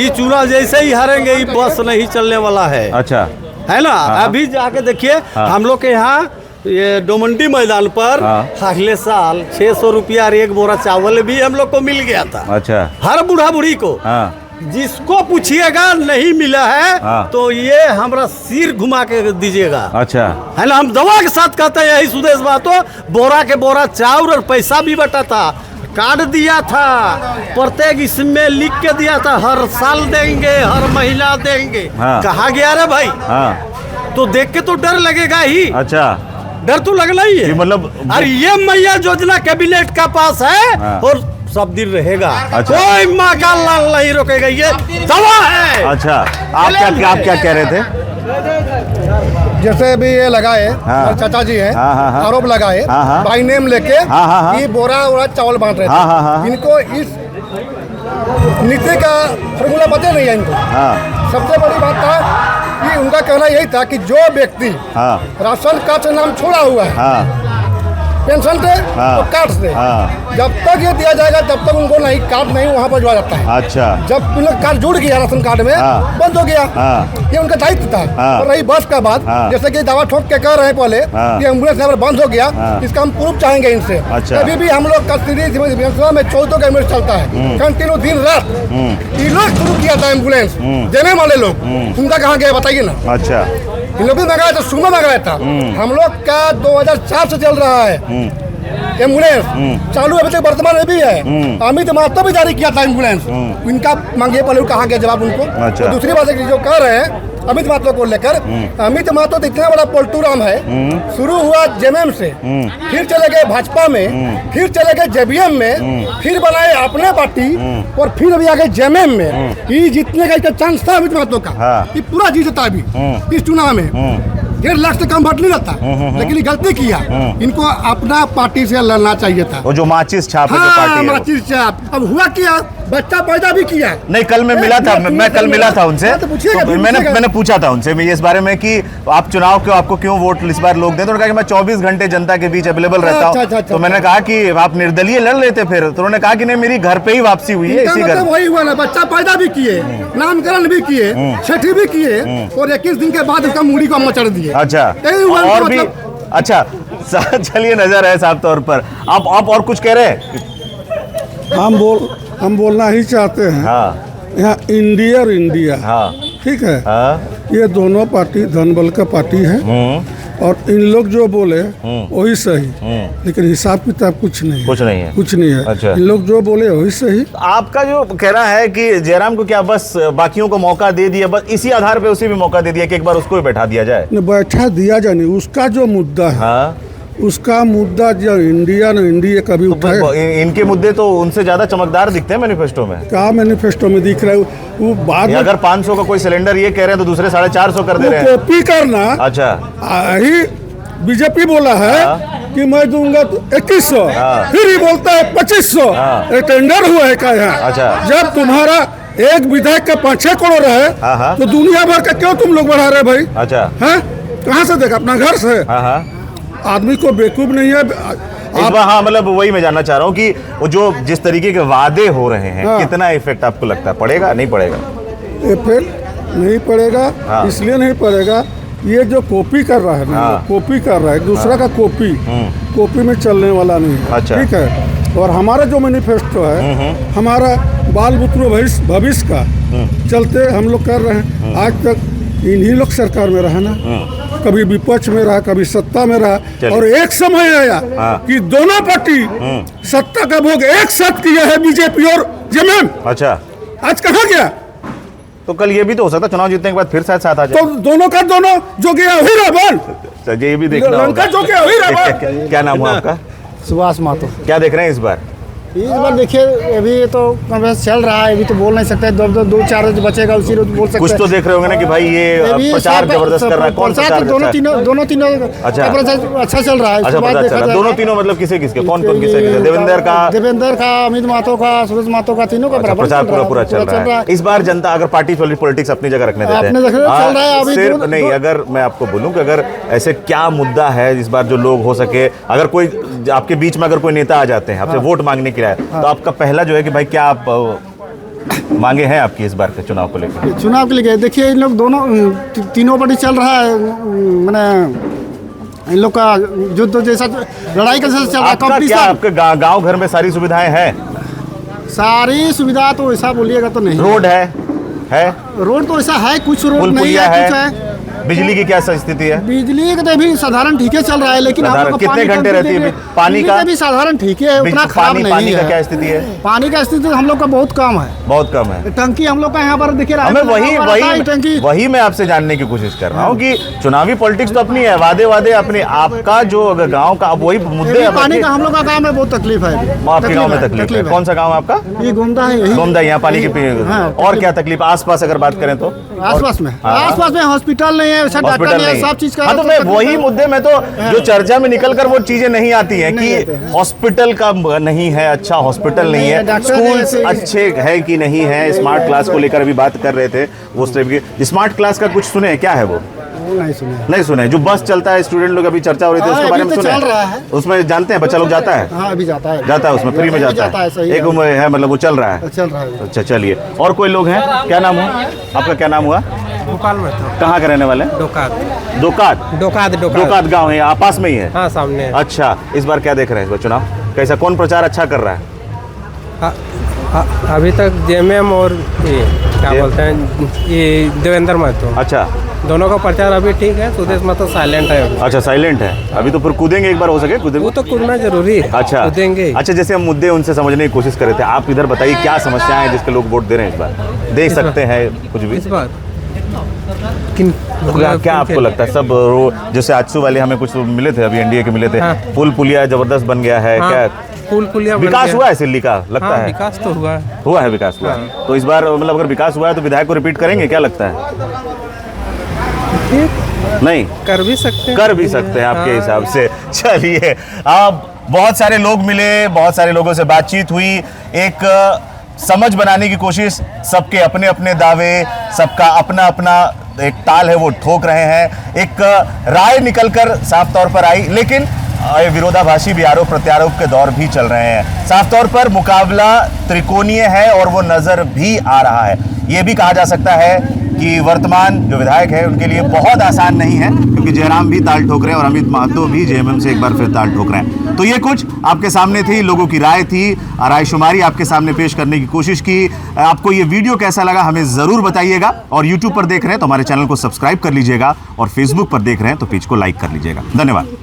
ये चुनाव जैसे ही हारेंगे ये बस नहीं चलने वाला है। अच्छा, है ना। अभी जाके देखिए हम लोग के यहाँ ये डोमंडी मैदान पर अगले साल 600 रुपया और 1 बोरा चावल भी हम लोग को मिल गया था। अच्छा, हर बूढ़ा बूढ़ी को, जिसको पूछिएगा नहीं मिला है तो ये हमारा सिर घुमा के दीजिएगा। अच्छा, है ना। हम दवा के साथ कहते हैं यही सुदेश बात हो, बोरा के बोरा चावल और पैसा भी बटा था, कार्ड दिया था, प्रत्येक इसमें लिख के दिया था हर साल देंगे, हर महीना देंगे। कहाँ गया रे भाई? तो देख के तो डर लगेगा ही। अच्छा, डर तो लगना ही है, मतलब अरे ये मैया योजना कैबिनेट का पास है और सब दिन रहेगा। अच्छा, कोई माँ का लाल नहीं रोकेगा, ये दवा है। अच्छा, आप क्या कह रहे थे? जैसे अभी ये लगाए चाचा जी हैं, आरोप लगाए बाई नेम लेके ये बोरा चावल बांट रहे थे। इनको इस नीति का फॉर्मूला पता नहीं है इनको। सबसे बड़ी बात था कि उनका कहना यही था कि जो व्यक्ति राशन कार्ड से नाम छोड़ा हुआ है, पेंशन दे तो कार्ड से, जब तक ये दिया जाएगा तब तक उनको नहीं, कार्ड नहीं वहाँ पर जुड़ा जाता है। अच्छा, जब उन कार्ड जुड़ गया राशन कार्ड में बंद हो गया, ये उनका दायित्व था। और रही बस का बात, जैसे कि दावा ठोक के कह रहे हैं पहले कि एम्बुलेंस यहाँ बंद हो गया, इसका हम प्रूफ चाहेंगे इनसे। अभी भी हम लोग विधानसभा में 14 का एम्बुलेंस चलता है कंटिन्यू दिन रात। ये लोग शुरू किया था एम्बुलेंस देने वाले लोग, उनका कहाँ गया बताइए ना। अच्छा, इन लोग भी मंगाया था, सुबह मंगाया था। हम लोग का 2004 से चल रहा है एम्बुलेंस, चालू अभी तक वर्तमान में भी है। अमित महतो भी जारी किया था एम्बुलेंस, इनका मांगे पहले कहाँ गया जवाब उनको। तो दूसरी बात है कि जो कह रहे हैं अमित महतो को लेकर, अमित महतो तो इतना बड़ा पोल्टूराम है, शुरू हुआ जेएमएम से, फिर चले गए भाजपा में, फिर चले गए जेबीएम में, फिर बनाए अपने पार्टी, और फिर अभी आ गए जेएमएम में। ये जीतने का चांस था अमित महतो का, ये पूरा जीतता अभी इस चुनाव में। 1.5 लाख से कम वोट नहीं लगता, लेकिन ये गलती किया, इनको अपना पार्टी से लड़ना चाहिए था। वो जो माचिस छाप है, जो पार्टी है, माचिस छाप। अब हुआ क्या, बच्चा पैदा भी किया। नहीं, कल मैं मिला था, मैं कल मिला था उनसे, तो मैंने पूछा था उनसे मैं इस बारे में कि आप चुनाव के आपको क्यों वोट इस बार लोग दें, तो उन्होंने कहा कि मैं 24 घंटे जनता के बीच अवेलेबल रहता हूँ। तो मैंने कहा कि आप निर्दलीय लड़ लेते फिर, तो उन्होंने कहा कि नहीं, मेरी घर पे ही वापसी हुई है, इसी घर। वही हुआ ना, बच्चा पैदा भी किए, नामकरण भी किए, छठी भी किए, और 21 दिन के बाद उसका मूड़ी को मचड़ दिए। अच्छा, और भी अच्छा, चलिए नजर है साफ तौर पर। आप और कुछ कह रहे हैं? हम बोलना ही चाहते हैं। यहाँ इंडिया और इंडिया, ठीक है, ये दोनों पार्टी धनबल का पार्टी है। और इन लोग जो बोले वही सही, लेकिन हिसाब किताब कुछ नहीं है, कुछ नहीं है। अच्छा। इन लोग जो बोले वही सही। आपका जो कहना है कि जयराम को क्या बस बाकियों को मौका दे दिया, बस इसी आधार पे उसे भी मौका दे दिया कि एक बार उसको भी बैठा दिया जाए? बैठा दिया जाए नहीं, उसका जो मुद्दा है, हाँ? उसका मुद्दा जो इंडिया कभी उठाए। इनके मुद्दे तो उनसे ज्यादा चमकदार दिखते हैं मैनिफेस्टो में। क्या मैनिफेस्टो में दिख रहा है? वो बाद में अगर 500 का कोई सिलेंडर ये कह रहे हैं तो दूसरे 450 कर दे रहे हैं। कॉपी करना। अच्छा, यही बीजेपी बोला है कि मैं दूंगा 2100, फिर ही बोलता है 2500। टेंडर हुआ है क्या यहाँ? अच्छा, जब तुम्हारा एक विधायक का 5-6 करोड़ है तो दुनिया भर का क्यों तुम लोग बढ़ा रहे भाई? अच्छा, है कहाँ से देखा? अपना घर से। आदमी को बेवकूफ नहीं है। हाँ, मतलब वही मैं जानना चाह रहा हूँ कि वो जो जिस तरीके के वादे हो रहे हैं, कितना इफेक्ट आपको लगता है पड़ेगा? नहीं पड़ेगा? इफेक्ट नहीं पड़ेगा। इसलिए नहीं पड़ेगा, ये जो कॉपी कर रहा है ना, कॉपी कर रहा है दूसरा का कॉपी में चलने वाला नहीं है। अच्छा। ठीक है। और हमारा जो मैनिफेस्टो है, हमारा बाल बुतरू भविष्य का चलते हम लोग कर रहे हैं। आज तक इन्हीं लोग सरकार में रहा ना, कभी विपक्ष में रहा, कभी सत्ता में रहा, और एक समय आया कि दोनों पार्टी सत्ता का भोग एक साथ किया है, बीजेपी और जेएमएम। अच्छा, आज कहाँ गया? तो कल ये भी तो हो सकता है चुनाव जीतने के बाद फिर शायद साथ आ जाए। तो दोनों जो गया वही रावण। ये भी देखना होगा। जो गया वही रावण। क्या नाम हुआ आपका? सुभाष महतो। क्या देख रहे हैं इस बार? देखिए अभी तो कांग्रेस चल रहा है, अभी तो बोल नहीं सकते। 2-4 बचेगा उसी रोज बोल सकते हैं। कुछ तो देख रहे होंगे ना कि भाई ये प्रचार जबरदस्त कर रहा है। कौन सा दोनों तीनों अच्छा चल रहा है। दोनों तीनों मतलब किसे किसके? कौन किसे? देवेंद्र का, अमित महतो का, सुरेश महतो का, तीनों का प्रचार पूरा चल रहा है। इस बार जनता अगर पार्टी पॉलिटिक्स अपनी जगह रखने देते हैं, सिर्फ नहीं, अगर मैं आपको बोलूं कि अगर ऐसे क्या मुद्दा है इस बार जो लोग हो सके, अगर कोई आपके बीच में अगर कोई नेता आ जाते हैं आपसे वोट मांगने के लिए, तो आपका पहला जो है कि भाई क्या आप मांगे हैं आपकी इस बार के चुनाव को लेकर? चुनाव के लिए देखिए इन लोग दोनों तीनों पार्टी चल रहा है, मैंने इन लोग का युद्ध जैसा लड़ाई का जैसा चल रहा है। क्या आपके गांव घर में सारी सुविधाएं हैं? सारी सुविधा तो ऐसा बोलिएगा तो नहीं। रोड है? रोड तो ऐसा है, कुछ रोड नहीं है, कुछ है। बिजली की क्या स्थिति है? बिजली का तो भी साधारण ठीक है चल रहा है, लेकिन कितने घंटे रहती है पानी का? भी साधारण ठीक है, उतना खराब नहीं है। पानी का क्या स्थिति है? पानी का स्थिति हम लोग का बहुत कम है। बहुत कम है। टंकी हम लोग का यहाँ पर देखिए, वही मैं आपसे जानने की कोशिश कर रहा हूँ कि चुनावी पॉलिटिक्स तो अपनी है, वादे अपने, आपका जो गाँव का वही मुद्दे। पानी का हम लोग का गाँव में बहुत तकलीफ है। आपके गाँव में तकलीफ है? कौन सा गाँव है आपका? ये गोमदा है। गोमदा, यहाँ पानी की। और क्या तकलीफ आस-पास अगर बात करें तो? आस-पास में हॉस्पिटल नहीं है, डॉक्टर नहीं है, सब चीज का। हाँ, तो मैं वही मुद्दे में तो जो चर्चा में निकल कर वो चीजें नहीं आती हैं कि हॉस्पिटल का नहीं है, अच्छा हॉस्पिटल नहीं है, स्कूल अच्छे है कि नहीं है, स्मार्ट क्लास को लेकर अभी बात कर रहे थे। वो स्मार्ट क्लास का कुछ सुने? क्या है वो? नहीं सुने। जो बस चलता है, स्टूडेंट लोग अभी चर्चा हो रही थी उसके बारे में सुने? उसमें जानते हैं बच्चा लोग जाता है? हाँ, अभी जाता है उसमें, फ्री में जाता है। एक उम्र है, मतलब वो चल रहा है। अच्छा, चलिए। और कोई लोग हैं? क्या नाम हुआ आपका? क्या नाम हुआ? भोपाल में। कहाँ के रहने वाले? दोकात गाँव है, पास में ही है? हाँ, सामने। अच्छा, इस बार क्या देख रहे हैं? इस बार चुनाव कैसा, कौन प्रचार अच्छा कर रहा है? अभी तक जेएमएम और ये क्या बोलते हैं, ये देवेंद्र महतो। अच्छा, दोनों का प्रचार अभी ठीक है। सुदेश महतो साइलेंट है अभी। अच्छा, साइलेंट है अभी। तो फिर कूदेंगे एक बार, हो सके वो तो कूदना जरूरी है। अच्छा, कूदेंगे। अच्छा, जैसे हम मुद्दे उनसे समझने की कोशिश कर रहे थे, आप इधर बताइए क्या समस्याएं हैं जिसके लोग वोट दे रहे हैं इस बार? दे सकते हैं कुछ भी इस बार? क्या आपको लगता है? सब जैसे आजसू वाले हमें कुछ मिले थे, अभी एनडीए के मिले थे। पुल पुलिया जबरदस्त बन गया है। क्या पुल पुलिया विकास हुआ है सिल्ली का? लगता है विकास तो हुआ है। विकास हुआ है। तो इस बार मतलब अगर विकास हुआ है तो विधायक को रिपीट करेंगे? क्या लगता है? नहीं कर भी सकते हैं आपके हिसाब से। चलिए, अब बहुत सारे लोग मिले, बहुत सारे लोगों से बातचीत हुई, एक समझ बनाने की कोशिश। सबके अपने अपने दावे, सबका अपना अपना एक ताल है वो ठोक रहे हैं। एक राय निकलकर साफ तौर पर आई, लेकिन विरोधाभासी भी आरोप प्रत्यारोप के दौर भी चल रहे हैं। साफ तौर पर मुकाबला त्रिकोणीय है और वो नजर भी आ रहा है। ये भी कहा जा सकता है कि वर्तमान जो विधायक है उनके लिए बहुत आसान नहीं है, क्योंकि जयराम भी ताल ठोक रहे हैं और अमित महतो भी जेएमएम से एक बार फिर ताल ठोक रहे हैं। तो ये कुछ आपके सामने थी, लोगों की राय थी, रायशुमारी आपके सामने पेश करने की कोशिश की। आपको ये वीडियो कैसा लगा हमें ज़रूर बताइएगा, और यूट्यूब पर देख रहे हैं तो हमारे चैनल को सब्सक्राइब कर लीजिएगा, और फेसबुक पर देख रहे हैं तो पेज को लाइक कर लीजिएगा। धन्यवाद।